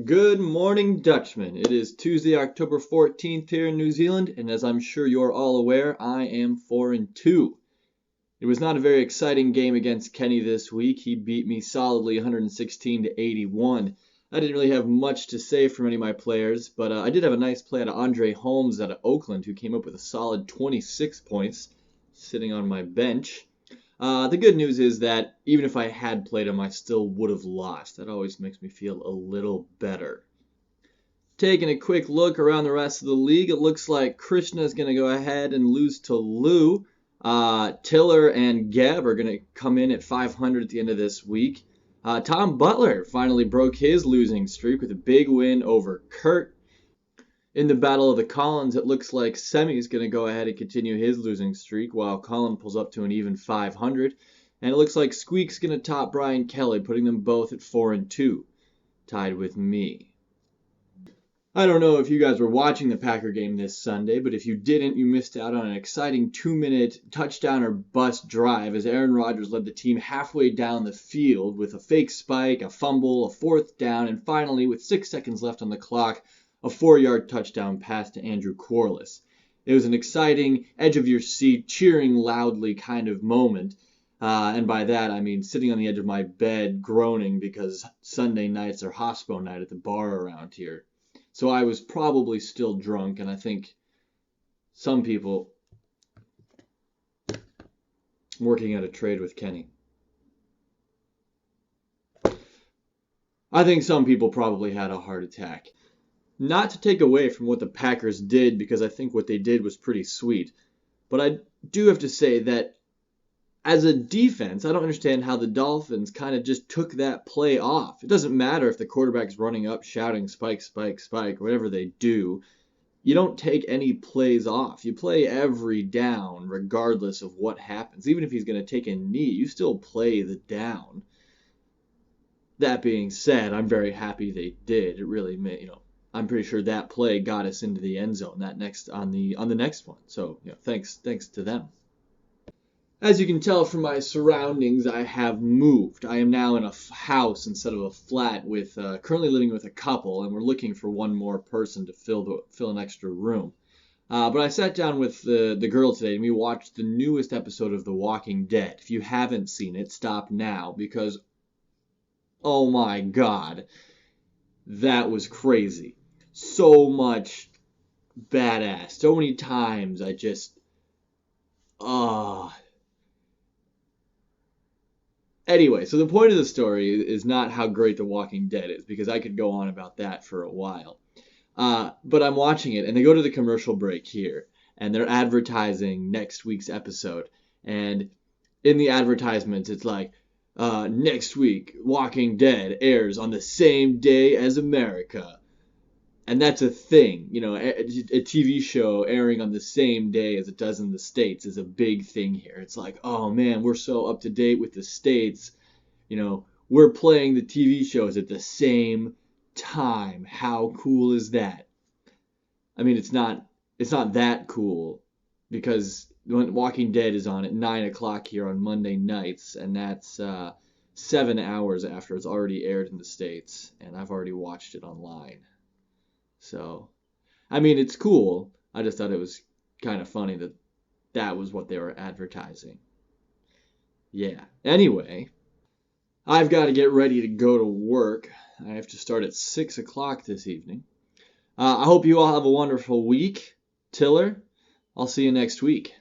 Good morning, Dutchmen. It is Tuesday, October 14th here in New Zealand, and as I'm sure you're all aware, I am 4-2. It was not a very exciting game against Kenny this week. He beat me solidly 116 to 81. I didn't really have much to say from any of my players, but I did have a nice play out of Andre Holmes out of Oakland, who came up with a solid 26 points, sitting on my bench. The good news is that even if I had played him, I still would have lost. That always makes me feel a little better. Taking a quick look around the rest of the league, it looks like Krishna's going to go ahead and lose to Lou. Tiller and Geb are going to come in at 500 at the end of this week. Tom Butler finally broke his losing streak with a big win over Kurt. In the Battle of the Collins, it looks like Semi's going to go ahead and continue his losing streak while Colin pulls up to an even 500. And it looks like Squeak's going to top Brian Kelly, putting them both at 4-2, tied with me. I don't know if you guys were watching the Packer game this Sunday, but if you didn't, you missed out on an exciting 2-minute touchdown or bust drive as Aaron Rodgers led the team halfway down the field with a fake spike, a fumble, a fourth down, and finally, with 6 seconds left on the clock, a 4-yard touchdown pass to Andrew Corliss. It was an exciting, edge-of-your-seat, cheering loudly kind of moment. And by that, I mean sitting on the edge of my bed, groaning because Sunday nights are hospital night at the bar around here. So I was probably still drunk, and I think some people working out a trade with Kenny. I think some people probably had a heart attack. Not to take away from what the Packers did, because I think what they did was pretty sweet. But I do have to say that as a defense, I don't understand how the Dolphins kind of just took that play off. It doesn't matter if the quarterback's running up, shouting, spike, spike, spike, whatever they do. You don't take any plays off. You play every down regardless of what happens. Even if he's going to take a knee, you still play the down. That being said, I'm very happy they did. It really made, I'm pretty sure that play got us into the end zone on the next one. So, thanks to them. As you can tell from my surroundings, I have moved. I am now in a house instead of a flat with currently living with a couple, and we're looking for one more person to fill an extra room. But I sat down with the girl today and we watched the newest episode of The Walking Dead. If you haven't seen it, stop now because, oh my God, that was crazy. So much badass. So many times I just, Anyway, so the point of the story is not how great The Walking Dead is, because I could go on about that for a while. But I'm watching it, and they go to the commercial break here, and they're advertising next week's episode. And in the advertisements, it's like, next week, Walking Dead airs on the same day as America. And that's a thing, a TV show airing on the same day as it does in the States is a big thing here. It's like, oh man, we're so up to date with the States. We're playing the TV shows at the same time. How cool is that? I mean, it's not that cool because Walking Dead is on at 9 o'clock here on Monday nights, and that's 7 hours after it's already aired in the States, and I've already watched it online. So, I mean, it's cool. I just thought it was kind of funny that was what they were advertising. Yeah. Anyway, I've got to get ready to go to work. I have to start at 6 o'clock this evening. I hope you all have a wonderful week. Tiller, I'll see you next week.